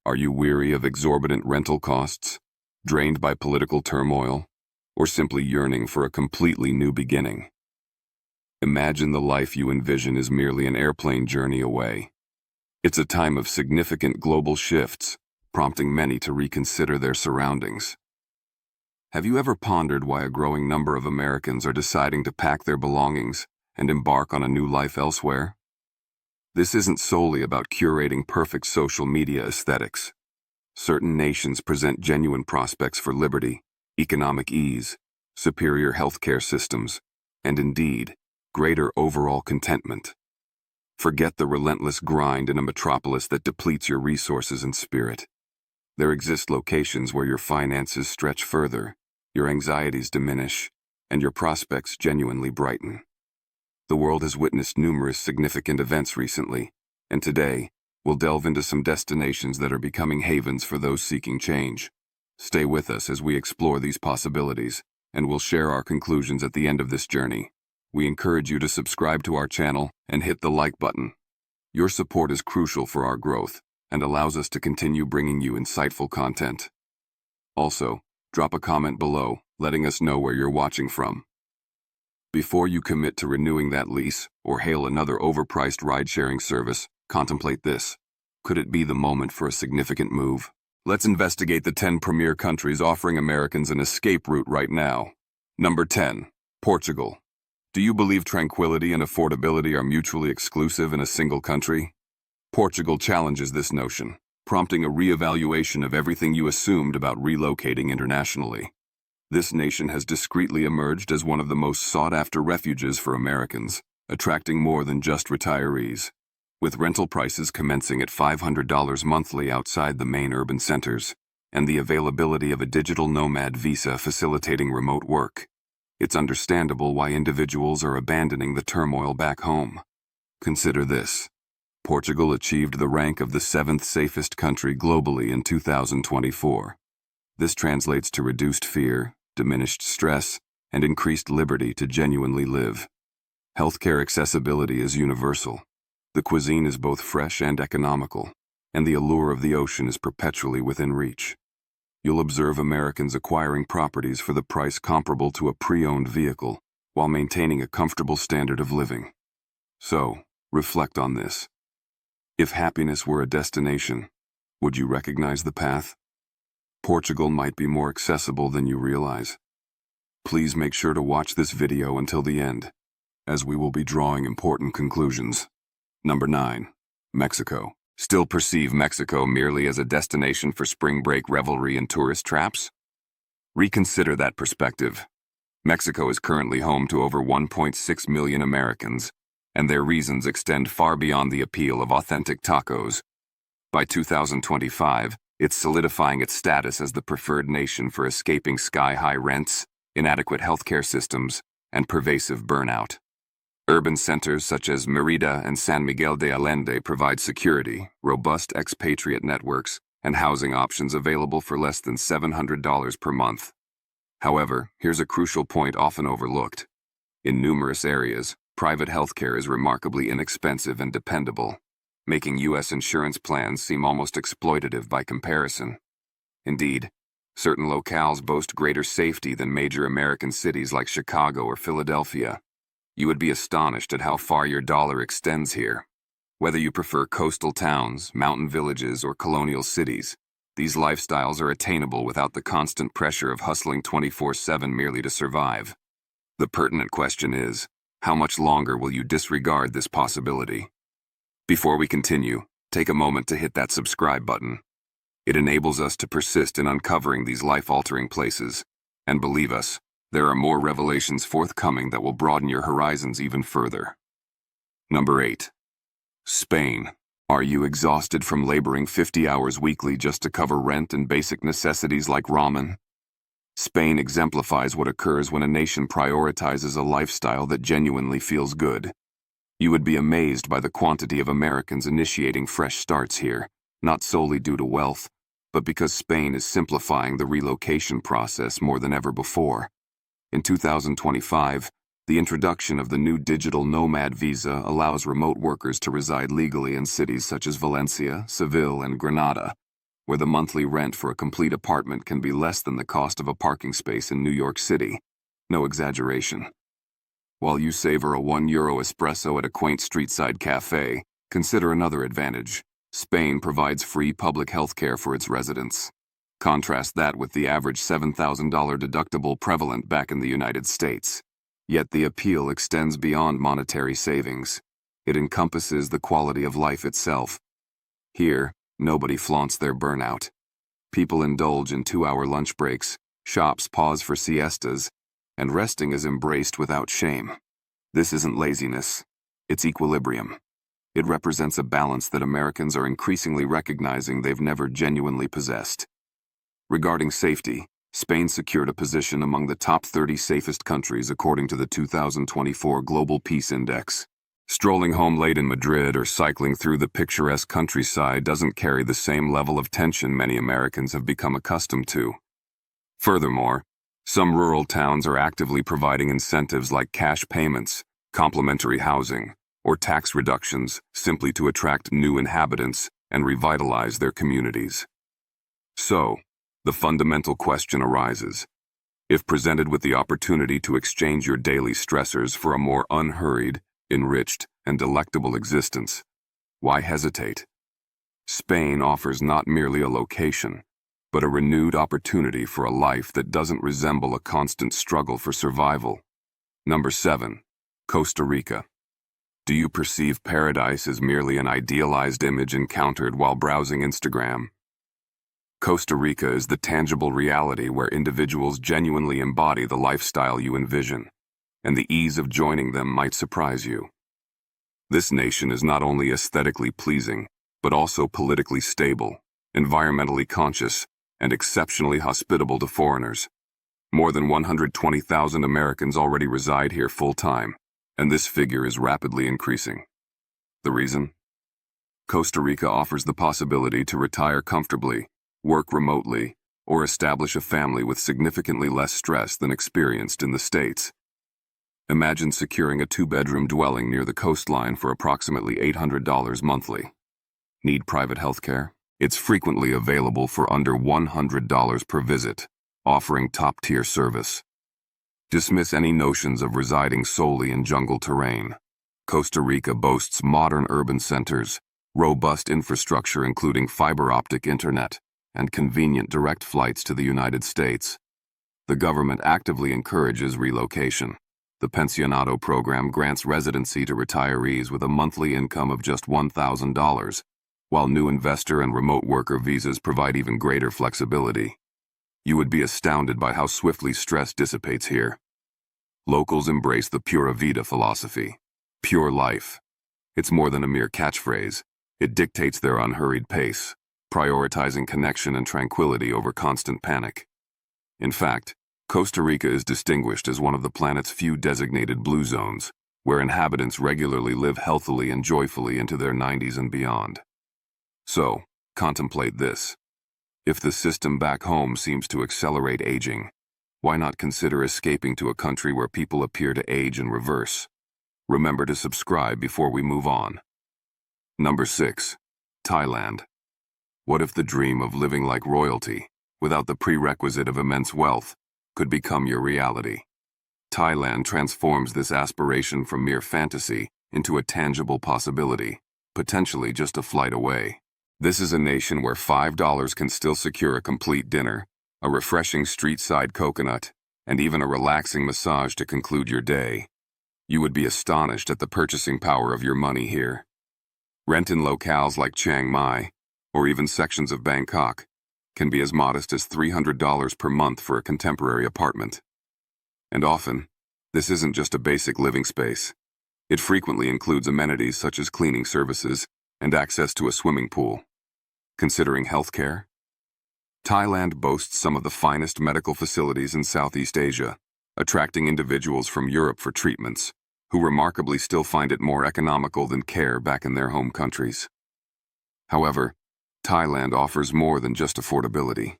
Are you weary of exorbitant rental costs, drained by political turmoil, or simply yearning for a completely new beginning? Imagine the life you envision is merely an airplane journey away. It's a time of significant global shifts, prompting many to reconsider their surroundings. Have you ever pondered why a growing number of Americans are deciding to pack their belongings and embark on a new life elsewhere? This isn't solely about curating perfect social media aesthetics. Certain nations present genuine prospects for liberty, economic ease, superior healthcare systems, and indeed, greater overall contentment. Forget the relentless grind in a metropolis that depletes your resources and spirit. There exist locations where your finances stretch further, your anxieties diminish, and your prospects genuinely brighten. The world has witnessed numerous significant events recently, and today, we'll delve into some destinations that are becoming havens for those seeking change. Stay with us as we explore these possibilities, and we'll share our conclusions at the end of this journey. We encourage you to subscribe to our channel and hit the like button. Your support is crucial for our growth and allows us to continue bringing you insightful content. Also, drop a comment below, letting us know where you're watching from. Before you commit to renewing that lease or hail another overpriced ride-sharing service, contemplate this. Could it be the moment for a significant move? Let's investigate the 10 premier countries offering Americans an escape route right now. Number 10. Portugal. Do you believe tranquility and affordability are mutually exclusive in a single country? Portugal challenges this notion, prompting a re-evaluation of everything you assumed about relocating internationally. This nation has discreetly emerged as one of the most sought-after refuges for Americans, attracting more than just retirees. With rental prices commencing at $500 monthly outside the main urban centers, and the availability of a digital Nomad visa facilitating remote work, it's understandable why individuals are abandoning the turmoil back home. Consider this. Portugal achieved the rank of the 7th safest country globally in 2024. This translates to reduced fear, diminished stress, and increased liberty to genuinely live. Healthcare accessibility is universal. The cuisine is both fresh and economical, and the allure of the ocean is perpetually within reach. You'll observe Americans acquiring properties for the price comparable to a pre-owned vehicle, while maintaining a comfortable standard of living. So, reflect on this. If happiness were a destination, would you recognize the path? Portugal might be more accessible than you realize. Please make sure to watch this video until the end, as we will be drawing important conclusions. Number 9. Mexico. Still perceive Mexico merely as a destination for spring break revelry and tourist traps? Reconsider that perspective. Mexico is currently home to over 1.6 million Americans, and their reasons extend far beyond the appeal of authentic tacos. By 2025, it's solidifying its status as the preferred nation for escaping sky-high rents, inadequate healthcare systems, and pervasive burnout. Urban centers such as Mérida and San Miguel de Allende provide security, robust expatriate networks, and housing options available for less than $700 per month. However, here's a crucial point often overlooked. In numerous areas, private healthcare is remarkably inexpensive and dependable, making U.S. insurance plans seem almost exploitative by comparison. Indeed, certain locales boast greater safety than major American cities like Chicago or Philadelphia. You would be astonished at how far your dollar extends here. Whether you prefer coastal towns, mountain villages, or colonial cities, these lifestyles are attainable without the constant pressure of hustling 24/7 merely to survive. The pertinent question is, how much longer will you disregard this possibility? Before we continue, take a moment to hit that subscribe button. It enables us to persist in uncovering these life-altering places, and believe us, there are more revelations forthcoming that will broaden your horizons even further. Number 8. Spain. Are you exhausted from laboring 50 hours weekly just to cover rent and basic necessities like ramen? Spain exemplifies what occurs when a nation prioritizes a lifestyle that genuinely feels good. You would be amazed by the quantity of Americans initiating fresh starts here, not solely due to wealth, but because Spain is simplifying the relocation process more than ever before. In 2025, the introduction of the new digital Nomad visa allows remote workers to reside legally in cities such as Valencia, Seville, and Granada, where the monthly rent for a complete apartment can be less than the cost of a parking space in New York City. No exaggeration. While you savor a €1 espresso at a quaint street-side cafe, consider another advantage. Spain provides free public health care for its residents. Contrast that with the average $7,000 deductible prevalent back in the United States. Yet the appeal extends beyond monetary savings. It encompasses the quality of life itself. Here, nobody flaunts their burnout. People indulge in 2-hour lunch breaks, shops pause for siestas, and resting is embraced without shame. This isn't laziness, it's equilibrium. It represents a balance that Americans are increasingly recognizing they've never genuinely possessed. Regarding safety, Spain secured a position among the top 30 safest countries according to the 2024 Global Peace Index. Strolling home late in Madrid or cycling through the picturesque countryside doesn't carry the same level of tension many Americans have become accustomed to. Furthermore, some rural towns are actively providing incentives like cash payments, complimentary housing, or tax reductions simply to attract new inhabitants and revitalize their communities. So, the fundamental question arises. If presented with the opportunity to exchange your daily stressors for a more unhurried, enriched, and delectable existence, why hesitate? Spain offers not merely a location, but a renewed opportunity for a life that doesn't resemble a constant struggle for survival. Number 7. Costa Rica. Do you perceive paradise as merely an idealized image encountered while browsing Instagram? Costa Rica is the tangible reality where individuals genuinely embody the lifestyle you envision, and the ease of joining them might surprise you. This nation is not only aesthetically pleasing, but also politically stable, environmentally conscious, and exceptionally hospitable to foreigners. More than 120,000 Americans already reside here full-time, and this figure is rapidly increasing. The reason? Costa Rica offers the possibility to retire comfortably, work remotely, or establish a family with significantly less stress than experienced in the States. Imagine securing a 2-bedroom dwelling near the coastline for approximately $800 monthly. Need private health care? It's frequently available for under $100 per visit, offering top-tier service. Dismiss any notions of residing solely in jungle terrain. Costa Rica boasts modern urban centers, robust infrastructure including fiber optic internet, and convenient direct flights to the United States. The government actively encourages relocation. The Pensionado program grants residency to retirees with a monthly income of just $1,000, while new investor and remote worker visas provide even greater flexibility. You would be astounded by how swiftly stress dissipates here. Locals embrace the Pura Vida philosophy, pure life. It's more than a mere catchphrase. It dictates their unhurried pace, prioritizing connection and tranquility over constant panic. In fact, Costa Rica is distinguished as one of the planet's few designated blue zones, where inhabitants regularly live healthily and joyfully into their 90s and beyond. So, contemplate this. If the system back home seems to accelerate aging, why not consider escaping to a country where people appear to age in reverse? Remember to subscribe before we move on. Number 6. Thailand. What if the dream of living like royalty, without the prerequisite of immense wealth, could become your reality? Thailand transforms this aspiration from mere fantasy into a tangible possibility, potentially just a flight away. This is a nation where $5 can still secure a complete dinner, a refreshing street-side coconut, and even a relaxing massage to conclude your day. You would be astonished at the purchasing power of your money here. Rent in locales like Chiang Mai, or even sections of Bangkok, can be as modest as $300 per month for a contemporary apartment. And often, this isn't just a basic living space. It frequently includes amenities such as cleaning services and access to a swimming pool. Considering healthcare? Thailand boasts some of the finest medical facilities in Southeast Asia, attracting individuals from Europe for treatments, who remarkably still find it more economical than care back in their home countries. However, Thailand offers more than just affordability.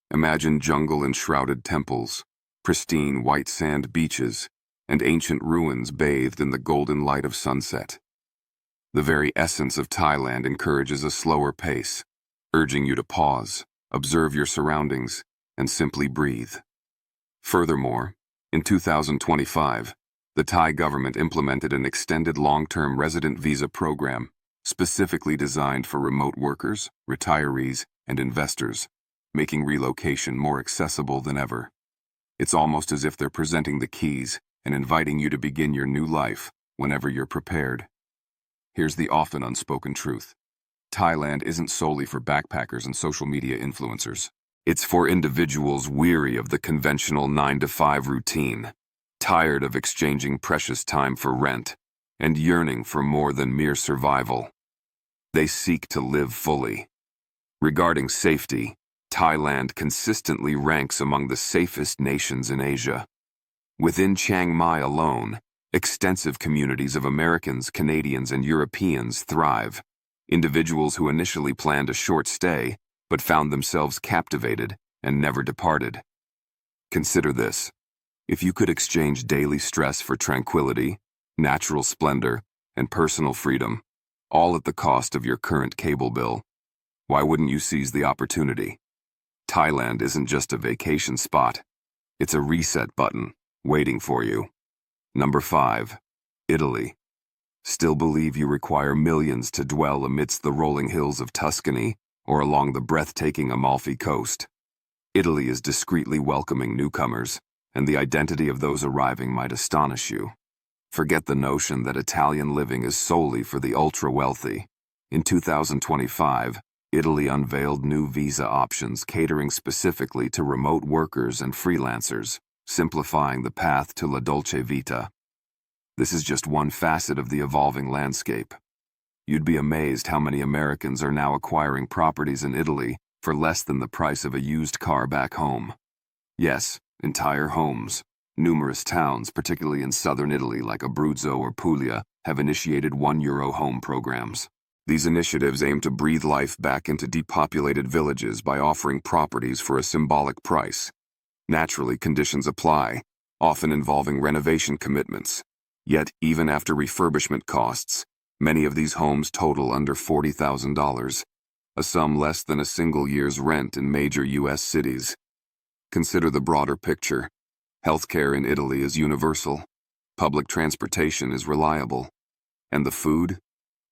Imagine jungle-enshrouded temples, pristine white sand beaches, and ancient ruins bathed in the golden light of sunset. The very essence of Thailand encourages a slower pace, urging you to pause, observe your surroundings, and simply breathe. Furthermore, in 2025, the Thai government implemented an extended long-term resident visa program specifically designed for remote workers, retirees, and investors, making relocation more accessible than ever. It's almost as if they're presenting the keys and inviting you to begin your new life whenever you're prepared. Here's the often unspoken truth. Thailand isn't solely for backpackers and social media influencers. It's for individuals weary of the conventional 9-to-5 routine, tired of exchanging precious time for rent, and yearning for more than mere survival. They seek to live fully. Regarding safety, Thailand consistently ranks among the safest nations in Asia. Within Chiang Mai alone, extensive communities of Americans, Canadians, and Europeans thrive. Individuals who initially planned a short stay, but found themselves captivated and never departed. Consider this. If you could exchange daily stress for tranquility, natural splendor, and personal freedom, all at the cost of your current cable bill, why wouldn't you seize the opportunity? Thailand isn't just a vacation spot. It's a reset button waiting for you. Number 5. Italy. Still believe you require millions to dwell amidst the rolling hills of Tuscany or along the breathtaking Amalfi Coast? Italy is discreetly welcoming newcomers, and the identity of those arriving might astonish you. Forget the notion that Italian living is solely for the ultra-wealthy. In 2025, Italy unveiled new visa options catering specifically to remote workers and freelancers, simplifying the path to la dolce vita. This is just one facet of the evolving landscape. You'd be amazed how many Americans are now acquiring properties in Italy for less than the price of a used car back home. Yes, entire homes. Numerous towns, particularly in southern Italy like Abruzzo or Puglia, have initiated €1 home programs. These initiatives aim to breathe life back into depopulated villages by offering properties for a symbolic price. Naturally, conditions apply, often involving renovation commitments. Yet, even after refurbishment costs, many of these homes total under $40,000, a sum less than a single year's rent in major U.S. cities. Consider the broader picture. Healthcare in Italy is universal. Public transportation is reliable. And the food?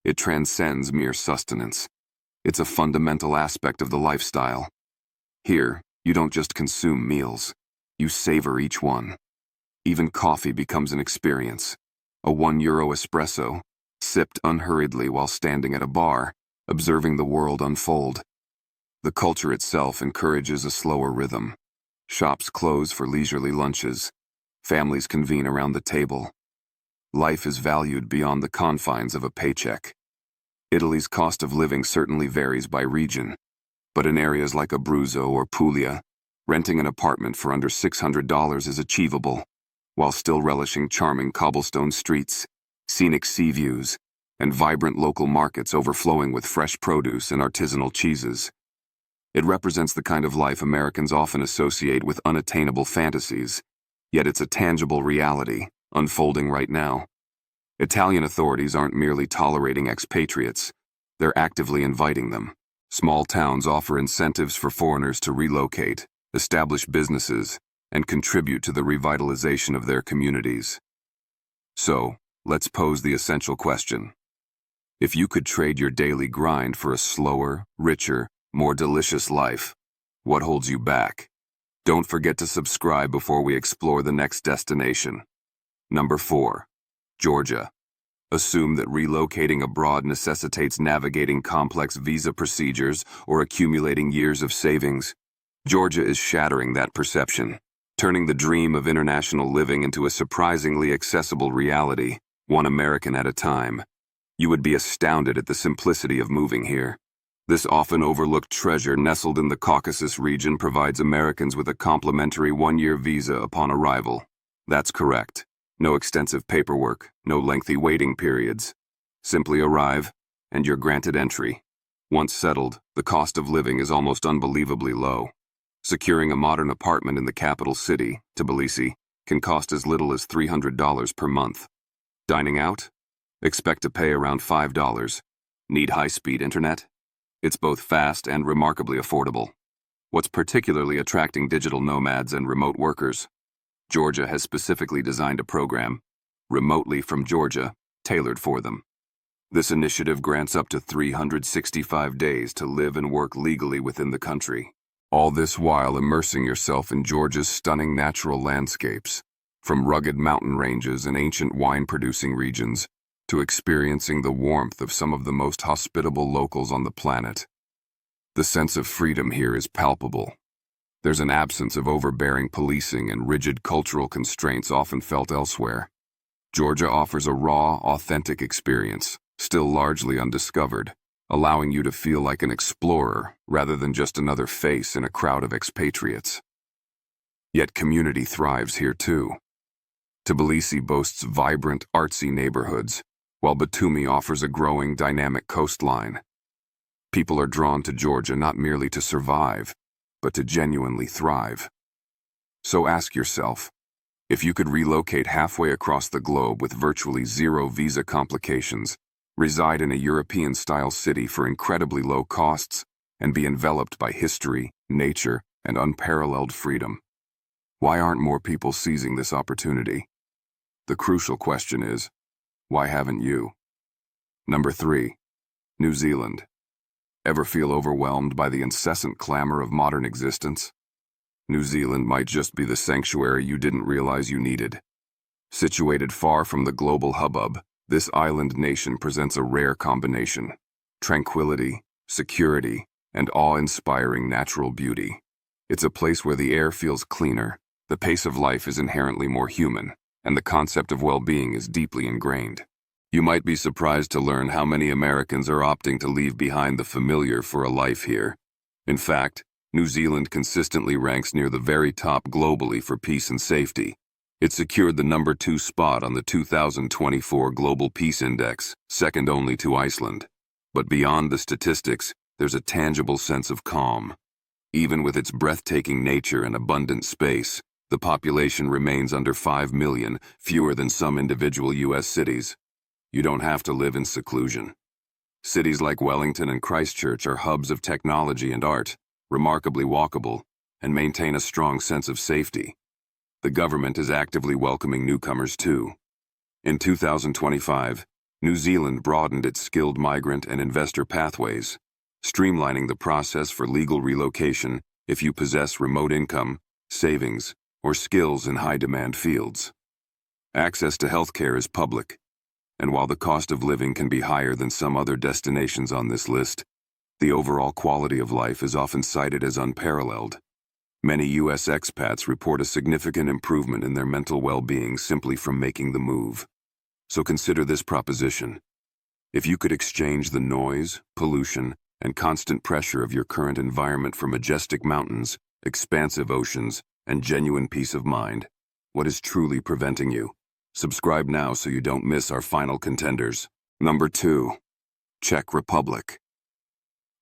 It transcends mere sustenance. It's a fundamental aspect of the lifestyle. Here, you don't just consume meals. You savor each one. Even coffee becomes an experience. A €1 espresso, sipped unhurriedly while standing at a bar, observing the world unfold. The culture itself encourages a slower rhythm. Shops close for leisurely lunches. Families convene around the table. Life is valued beyond the confines of a paycheck. Italy's cost of living certainly varies by region, but in areas like Abruzzo or Puglia, renting an apartment for under $600 is achievable, while still relishing charming cobblestone streets, scenic sea views, and vibrant local markets overflowing with fresh produce and artisanal cheeses. It represents the kind of life Americans often associate with unattainable fantasies, yet it's a tangible reality, unfolding right now. Italian authorities aren't merely tolerating expatriates, they're actively inviting them. Small towns offer incentives for foreigners to relocate, establish businesses, and contribute to the revitalization of their communities. So, let's pose the essential question. If you could trade your daily grind for a slower, richer, more delicious life, what holds you back? Don't forget to subscribe before we explore the next destination. Number 4. Georgia. Assume that relocating abroad necessitates navigating complex visa procedures or accumulating years of savings. Georgia is shattering that perception, turning the dream of international living into a surprisingly accessible reality, one American at a time. You would be astounded at the simplicity of moving here. This often overlooked treasure nestled in the Caucasus region provides Americans with a complimentary 1-year visa upon arrival. That's correct. No extensive paperwork, no lengthy waiting periods. Simply arrive, and you're granted entry. Once settled, the cost of living is almost unbelievably low. Securing a modern apartment in the capital city, Tbilisi, can cost as little as $300 per month. Dining out? Expect to pay around $5. Need high-speed internet? It's both fast and remarkably affordable. What's particularly attracting digital nomads and remote workers? Georgia has specifically designed a program, Remotely from Georgia, tailored for them. This initiative grants up to 365 days to live and work legally within the country. All this while immersing yourself in Georgia's stunning natural landscapes, from rugged mountain ranges and ancient wine-producing regions to experiencing the warmth of some of the most hospitable locals on the planet. The sense of freedom here is palpable. There's an absence of overbearing policing and rigid cultural constraints often felt elsewhere. Georgia offers a raw, authentic experience, still largely undiscovered, allowing you to feel like an explorer rather than just another face in a crowd of expatriates. Yet community thrives here too. Tbilisi boasts vibrant, artsy neighborhoods, while Batumi offers a growing, dynamic coastline. People are drawn to Georgia not merely to survive, but to genuinely thrive. So ask yourself, if you could relocate halfway across the globe with virtually zero visa complications, reside in a European-style city for incredibly low costs, and be enveloped by history, nature, and unparalleled freedom, why aren't more people seizing this opportunity? The crucial question is, why haven't you? Number 3. New Zealand. Ever feel overwhelmed by the incessant clamor of modern existence? New Zealand might just be the sanctuary you didn't realize you needed. Situated far from the global hubbub, this island nation presents a rare combination: tranquility, security, and awe-inspiring natural beauty. It's a place where the air feels cleaner, the pace of life is inherently more human, and the concept of well-being is deeply ingrained. You might be surprised to learn how many Americans are opting to leave behind the familiar for a life here. In fact, New Zealand consistently ranks near the very top globally for peace and safety. It secured the number 2 spot on the 2024 Global Peace Index, second only to Iceland. But beyond the statistics, there's a tangible sense of calm. Even with its breathtaking nature and abundant space, the population remains under 5 million, fewer than some individual U.S. cities. You don't have to live in seclusion. Cities like Wellington and Christchurch are hubs of technology and art, remarkably walkable, and maintain a strong sense of safety. The government is actively welcoming newcomers too. In 2025, New Zealand broadened its skilled migrant and investor pathways, streamlining the process for legal relocation if you possess remote income, savings, or skills in high-demand fields. Access to healthcare is public, and while the cost of living can be higher than some other destinations on this list, the overall quality of life is often cited as unparalleled. Many U.S. expats report a significant improvement in their mental well-being simply from making the move. So consider this proposition. If you could exchange the noise, pollution, and constant pressure of your current environment for majestic mountains, expansive oceans, and genuine peace of mind, what is truly preventing you? Subscribe now so you don't miss our final contenders. Number 2. Czech Republic.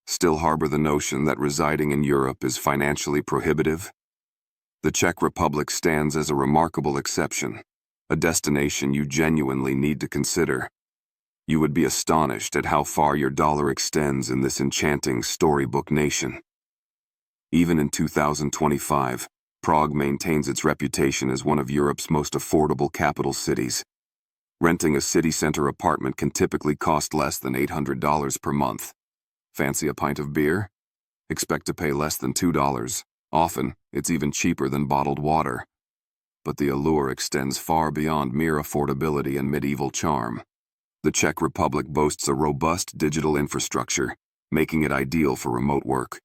Still harbor the notion that residing in Europe is financially prohibitive? The Czech Republic stands as a remarkable exception, a destination you genuinely need to consider. You would be astonished at how far your dollar extends in this enchanting storybook nation. Even in 2025, Prague maintains its reputation as one of Europe's most affordable capital cities. Renting a city center apartment can typically cost less than $800 per month. Fancy a pint of beer? Expect to pay less than $2. Often, it's even cheaper than bottled water. But the allure extends far beyond mere affordability and medieval charm. The Czech Republic boasts a robust digital infrastructure, making it ideal for remote work.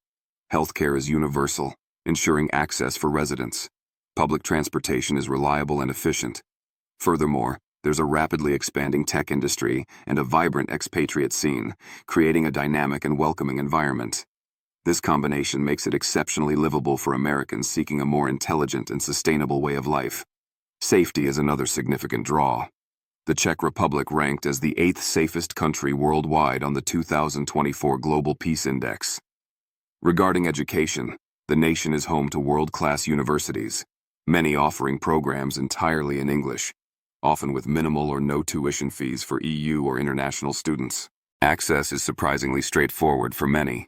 Healthcare is universal, ensuring access for residents. Public transportation is reliable and efficient. Furthermore, there's a rapidly expanding tech industry and a vibrant expatriate scene, creating a dynamic and welcoming environment. This combination makes it exceptionally livable for Americans seeking a more intelligent and sustainable way of life. Safety is another significant draw. The Czech Republic ranked as the 8th safest country worldwide on the 2024 Global Peace Index. Regarding education, the nation is home to world-class universities, many offering programs entirely in English, often with minimal or no tuition fees for EU or international students. Access is surprisingly straightforward for many.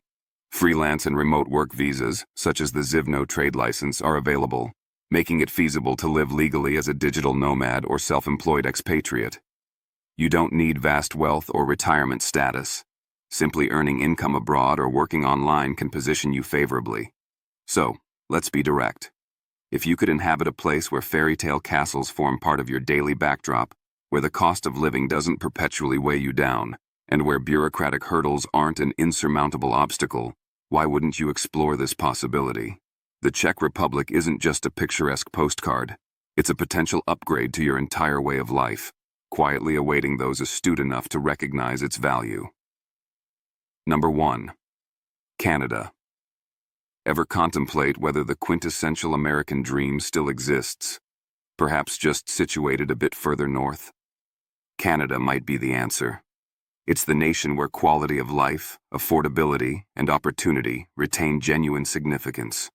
Freelance and remote work visas, such as the Zivno trade license, are available, making it feasible to live legally as a digital nomad or self-employed expatriate. You don't need vast wealth or retirement status. Simply earning income abroad or working online can position you favorably. So, let's be direct. If you could inhabit a place where fairy tale castles form part of your daily backdrop, where the cost of living doesn't perpetually weigh you down, and where bureaucratic hurdles aren't an insurmountable obstacle, why wouldn't you explore this possibility? The Czech Republic isn't just a picturesque postcard. It's a potential upgrade to your entire way of life, quietly awaiting those astute enough to recognize its value. Number 1. Canada. Ever contemplate whether the quintessential American dream still exists, perhaps just situated a bit further north? Canada might be the answer. It's the nation where quality of life, affordability, and opportunity retain genuine significance.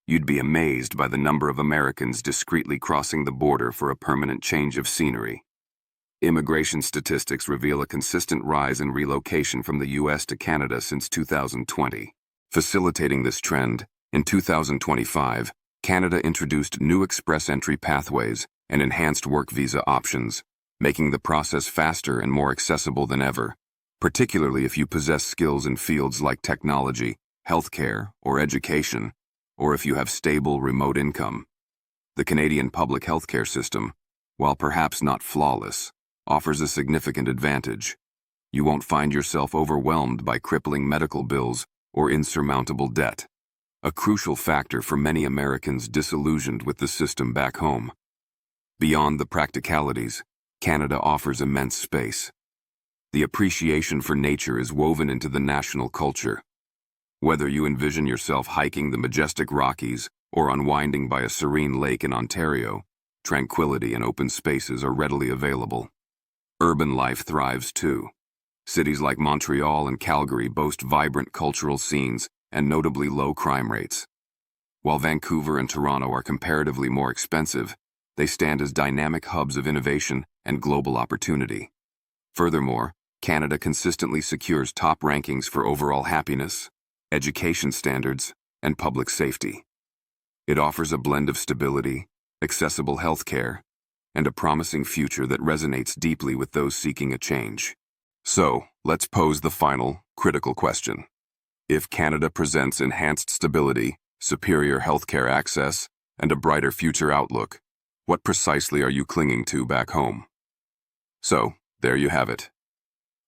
You'd be amazed by the number of Americans discreetly crossing the border for a permanent change of scenery. Immigration statistics reveal a consistent rise in relocation from the U.S. to Canada since 2020. Facilitating this trend, in 2025, Canada introduced new express entry pathways and enhanced work visa options, making the process faster and more accessible than ever, particularly if you possess skills in fields like technology, healthcare, or education, or if you have stable remote income. The Canadian public healthcare system, while perhaps not flawless, offers a significant advantage. You won't find yourself overwhelmed by crippling medical bills or insurmountable debt, a crucial factor for many Americans disillusioned with the system back home. Beyond the practicalities, Canada offers immense space. The appreciation for nature is woven into the national culture. Whether you envision yourself hiking the majestic Rockies or unwinding by a serene lake in Ontario, tranquility and open spaces are readily available. Urban life thrives too. Cities like Montreal and Calgary boast vibrant cultural scenes and notably low crime rates. While Vancouver and Toronto are comparatively more expensive, they stand as dynamic hubs of innovation and global opportunity. Furthermore, Canada consistently secures top rankings for overall happiness, education standards, and public safety. It offers a blend of stability, accessible healthcare, and a promising future that resonates deeply with those seeking a change. So, let's pose the final, critical question. If Canada presents enhanced stability, superior healthcare access, and a brighter future outlook, what precisely are you clinging to back home? So, there you have it.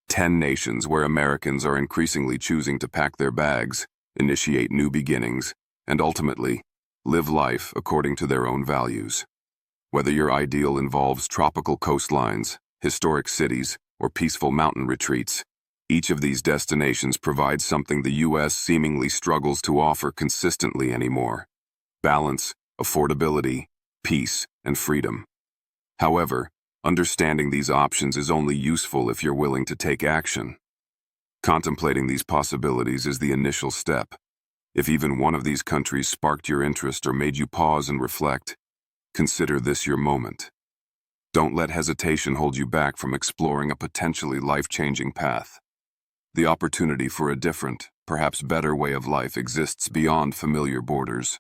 10 nations where Americans are increasingly choosing to pack their bags, initiate new beginnings, and ultimately, live life according to their own values. Whether your ideal involves tropical coastlines, historic cities, or peaceful mountain retreats, each of these destinations provides something the U.S. seemingly struggles to offer consistently anymore: balance, affordability, peace, and freedom. However, understanding these options is only useful if you're willing to take action. Contemplating these possibilities is the initial step. If even one of these countries sparked your interest or made you pause and reflect, consider this your moment. Don't let hesitation hold you back from exploring a potentially life-changing path. The opportunity for a different, perhaps better way of life exists beyond familiar borders.